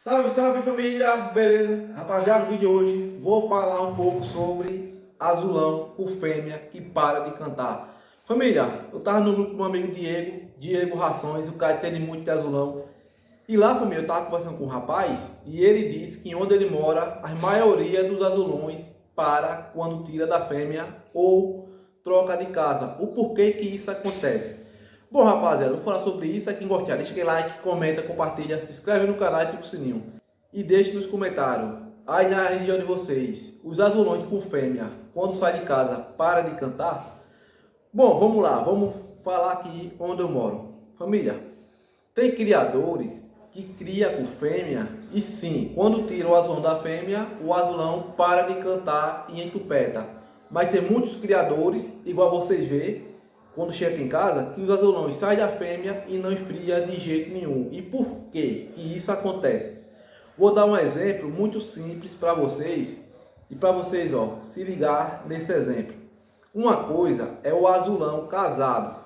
Salve, salve família, beleza? Rapaziada, no vídeo de hoje vou falar um pouco sobre azulão por fêmea que para de cantar. Família, eu tava no grupo do meu amigo Diego Rações, o cara entende muito de azulão. E lá, família, eu tava conversando com um rapaz e ele disse que onde ele mora, a maioria dos azulões para quando tira da fêmea ou troca de casa. O porquê que isso acontece? Bom, rapaziada, vou falar sobre isso. Quem gostar, deixa aquele like, comenta, compartilha, se inscreve no canal e ativa o sininho. E deixe nos comentários, aí na região de vocês, os azulões por fêmea, quando sai de casa, para de cantar? Bom, vamos lá, vamos falar aqui onde eu moro. Família, tem criadores que criam por fêmea e sim, quando tira o azulão da fêmea, o azulão para de cantar e entupeta. Mas tem muitos criadores, igual vocês veem, quando chega aqui em casa, que os azulões saem da fêmea e não esfria de jeito nenhum. E por que isso acontece? Vou dar um exemplo muito simples para vocês e para vocês se ligar nesse exemplo. Uma coisa é o azulão casado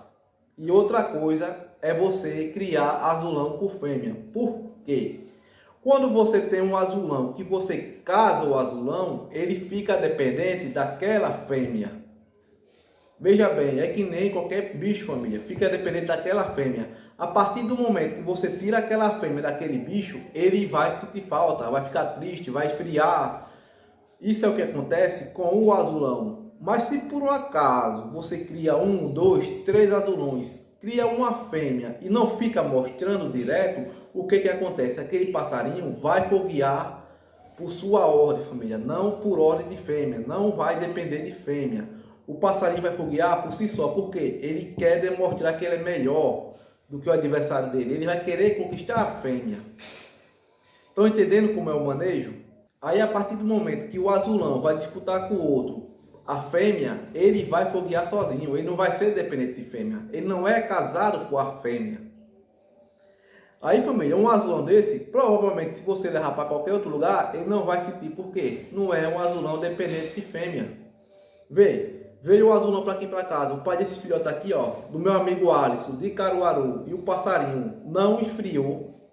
e outra coisa é você criar azulão por fêmea. Por quê? Quando você tem um azulão que você casa o azulão, ele fica dependente daquela fêmea. Veja bem, é que nem qualquer bicho, família, fica dependente daquela fêmea. A partir do momento que você tira aquela fêmea daquele bicho, ele vai sentir falta, vai ficar triste, vai esfriar. Isso é o que acontece com o azulão. Mas se por um acaso você cria 1, 2, 3 azulões, cria uma fêmea e não fica mostrando direto, o que acontece? Aquele passarinho vai foguear por sua ordem, família, não por ordem de fêmea, não vai depender de fêmea. O passarinho vai foguear por si só, porque ele quer demonstrar que ele é melhor do que o adversário dele. Ele vai querer conquistar a fêmea. Estão entendendo como é o manejo? Aí, a partir do momento que o azulão vai disputar com o outro, a fêmea, ele vai foguear sozinho. Ele não vai ser dependente de fêmea. Ele não é casado com a fêmea. Aí, família, um azulão desse, provavelmente, se você levar para qualquer outro lugar, ele não vai sentir. Por quê? Não é um azulão dependente de fêmea. Veio o azulão para aqui para casa, o pai desse filhote aqui, do meu amigo Alisson, de Caruaru, e o passarinho não esfriou.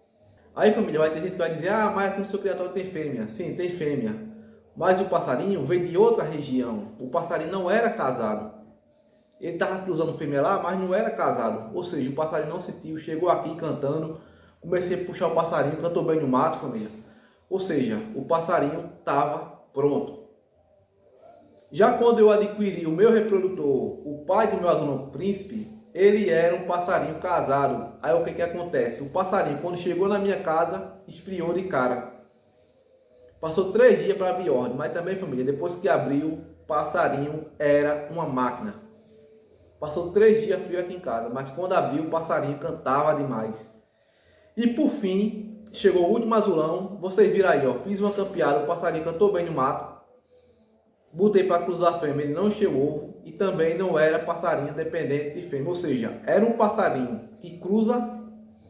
Aí, família, vai ter gente que vai dizer, mas aqui no seu criatório tem fêmea. Sim, tem fêmea. Mas o passarinho veio de outra região. O passarinho não era casado. Ele estava cruzando fêmea lá, mas não era casado. Ou seja, o passarinho não sentiu, chegou aqui cantando. Comecei a puxar o passarinho, cantou bem no mato, família. Ou seja, o passarinho estava pronto. Já quando eu adquiri o meu reprodutor, o pai do meu azulão príncipe, ele era um passarinho casado. Aí o que acontece? O passarinho, quando chegou na minha casa, esfriou de cara. Passou 3 dias para abrir ordem, mas também, família, depois que abriu, o passarinho era uma máquina. Passou 3 dias frio aqui em casa, mas quando abriu, o passarinho cantava demais. E por fim, chegou o último azulão. Vocês viram aí, fiz uma campeada, o passarinho cantou bem no mato. Botei para cruzar a fêmea, ele não encheu o ovo e também não era passarinho dependente de fêmea. Ou seja, era um passarinho que cruza,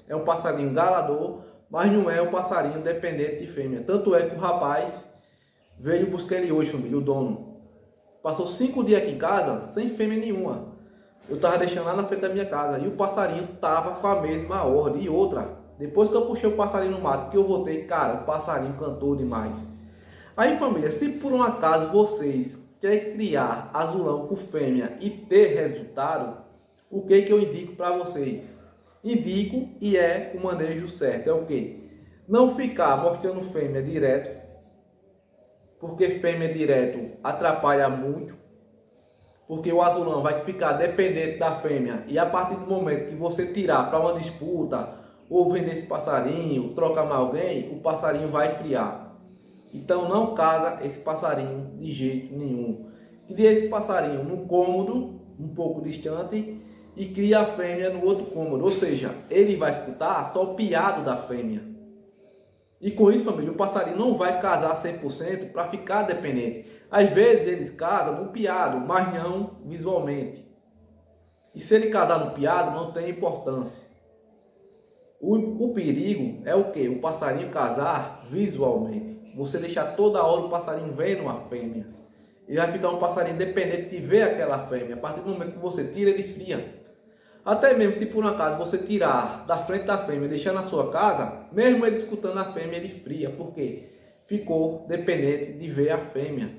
é um passarinho galador, mas não é um passarinho dependente de fêmea. Tanto é que o rapaz veio buscar ele hoje, família, o dono. Passou 5 dias aqui em casa sem fêmea nenhuma. Eu estava deixando lá na frente da minha casa e o passarinho estava com a mesma ordem. E outra, depois que eu puxei o passarinho no mato, que eu voltei, cara, o passarinho cantou demais. Aí, família, se por um acaso vocês querem criar azulão por fêmea e ter resultado, o que eu indico para vocês? Indico e é o manejo certo. É o que? Não ficar mostrando fêmea direto, porque fêmea direto atrapalha muito, porque o azulão vai ficar dependente da fêmea e a partir do momento que você tirar para uma disputa ou vender esse passarinho, trocar com alguém, o passarinho vai esfriar. Então não casa esse passarinho de jeito nenhum. Cria esse passarinho num cômodo um pouco distante e cria a fêmea no outro cômodo. Ou seja, ele vai escutar só o piado da fêmea. E com isso, família, o passarinho não vai casar 100% para ficar dependente. Às vezes eles casam no piado, mas não visualmente. E se ele casar no piado, não tem importância. O perigo é o que? O passarinho casar visualmente. Você deixar toda hora o passarinho vendo uma fêmea. Ele vai ficar um passarinho dependente de ver aquela fêmea. A partir do momento que você tira, ele esfria. Até mesmo se por um acaso você tirar da frente da fêmea e deixar na sua casa, mesmo ele escutando a fêmea, ele fria, porque ficou dependente de ver a fêmea.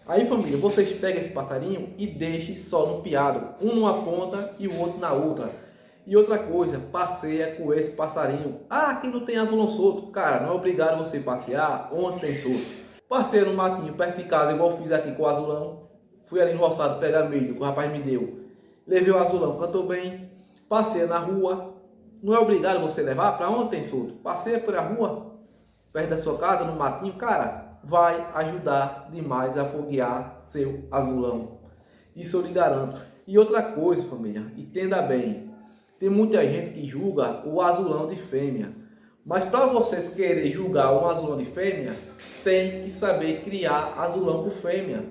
Aí, família, vocês pegam esse passarinho e deixem só no piado, um numa ponta e o outro na outra. E outra coisa, passeia com esse passarinho. Ah, aqui não tem azulão solto. Cara, não é obrigado você passear onde tem solto. Passeia no matinho perto de casa, igual eu fiz aqui com o azulão. Fui ali no roçado pegar milho que o rapaz me deu. Levei o azulão, cantou bem. Passeia na rua. Não é obrigado você levar para onde tem solto. Passeia pela rua, perto da sua casa, no matinho. Cara, vai ajudar demais a foguear seu azulão. Isso eu lhe garanto. E outra coisa, família, entenda bem. Tem muita gente que julga o azulão de fêmea. Mas para vocês querem julgar um azulão de fêmea, tem que saber criar azulão por fêmea.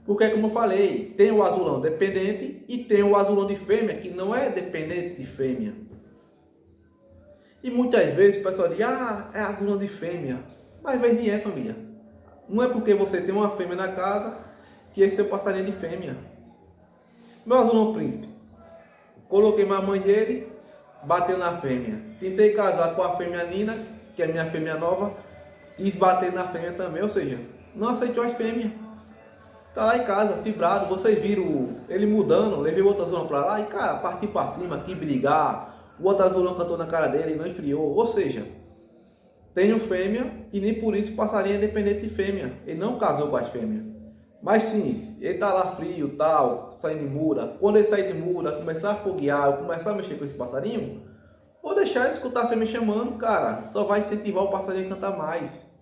Porque, como eu falei, tem o azulão dependente e tem o azulão de fêmea que não é dependente de fêmea. E muitas vezes o pessoal diz, ah, é azulão de fêmea. Mas às vezes é, família. Não é porque você tem uma fêmea na casa que esse é o passarinho de fêmea. Meu azulão príncipe. Coloquei a mãe dele, bateu na fêmea. Tentei casar com a fêmea Nina, que é minha fêmea nova, quis bater na fêmea também, ou seja, não aceitou as fêmeas. Tá lá em casa, fibrado, vocês viram ele mudando, levei o outro azulão pra lá e, cara, partiu pra cima, aqui brigar, o outro azulão cantou na cara dele e não esfriou, ou seja, tenho fêmea e nem por isso o passarinho é dependente de fêmea, ele não casou com as fêmeas. Mas sim, ele tá lá frio, tal, saindo de mura. Quando ele sair de mura, começar a foguear, ou começar a mexer com esse passarinho, ou deixar ele escutar a fêmea chamando, cara, só vai incentivar o passarinho a cantar mais.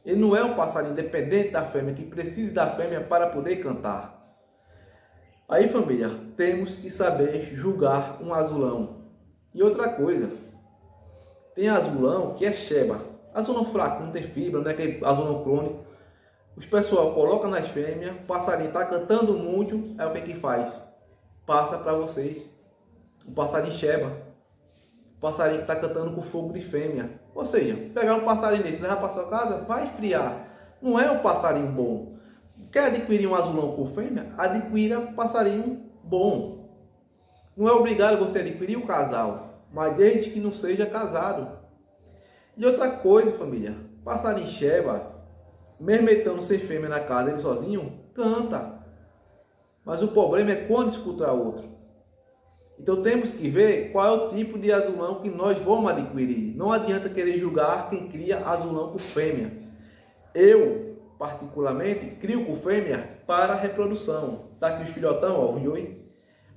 Ele não é um passarinho dependente da fêmea, que precisa da fêmea para poder cantar. Aí, família, temos que saber julgar um azulão. E outra coisa, tem azulão que é cheba. Azulão fraco, não tem fibra, não é aquele azulão crônico. Os pessoal coloca nas fêmeas, o passarinho está cantando muito, aí o que faz? Passa para vocês. O passarinho cheba. O passarinho que está cantando com fogo de fêmea. Ou seja, pegar um passarinho desse e levar para sua casa, vai esfriar. Não é um passarinho bom. Quer adquirir um azulão por fêmea? Adquira um passarinho bom. Não é obrigado você adquirir o casal, mas desde que não seja casado. E outra coisa, família, passarinho cheba, mesmo estando sem fêmea na casa, ele sozinho, canta. Mas o problema é quando escuta outro. Então temos que ver qual é o tipo de azulão que nós vamos adquirir. Não adianta querer julgar quem cria azulão por fêmea. Eu, particularmente, crio por fêmea para reprodução. Tá aqui os filhotão, ó, o oi.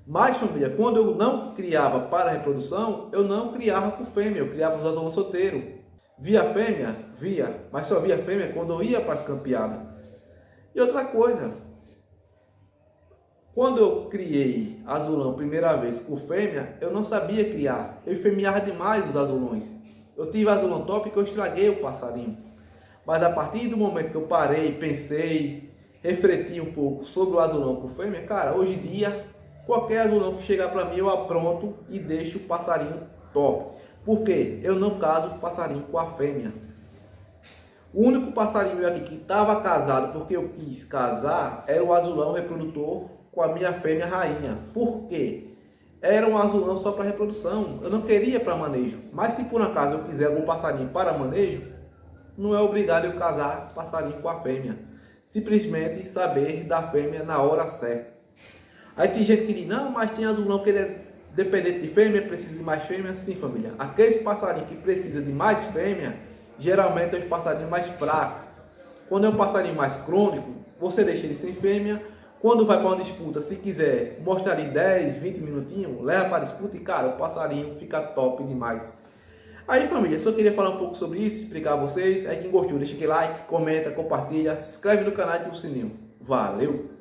Mas, família, quando eu não criava para reprodução, eu não criava por fêmea, eu criava os azulão solteiro. Via fêmea? Via, mas só via fêmea quando eu ia para as campeadas. E outra coisa, quando eu criei azulão primeira vez por fêmea, eu não sabia criar. Eu enfermeava demais os azulões. Eu tive azulão top que eu estraguei o passarinho. Mas a partir do momento que eu parei, pensei, refleti um pouco sobre o azulão por fêmea, cara, hoje em dia, qualquer azulão que chegar para mim, eu apronto e deixo o passarinho top. Por quê? Eu não caso passarinho com a fêmea. O único passarinho aqui que estava casado porque eu quis casar era o azulão reprodutor com a minha fêmea rainha. Por quê? Era um azulão só para reprodução. Eu não queria para manejo. Mas se por acaso eu quiser algum passarinho para manejo, não é obrigado eu casar passarinho com a fêmea. Simplesmente saber da fêmea na hora certa. Aí tem gente que diz, não, mas tem azulão que ele é dependente de fêmea, precisa de mais fêmea. Sim, família. Aqueles passarinhos que precisam de mais fêmea, geralmente é os passarinhos mais fracos. Quando é um passarinho mais crônico, você deixa ele sem fêmea. Quando vai para uma disputa, se quiser mostrar ali 10, 20 minutinhos, leva para a disputa e, cara, o passarinho fica top demais. Aí, família, só queria falar um pouco sobre isso, explicar a vocês. Aí quem gostou, deixa aquele like, comenta, compartilha, se inscreve no canal e ativa o sininho. Valeu!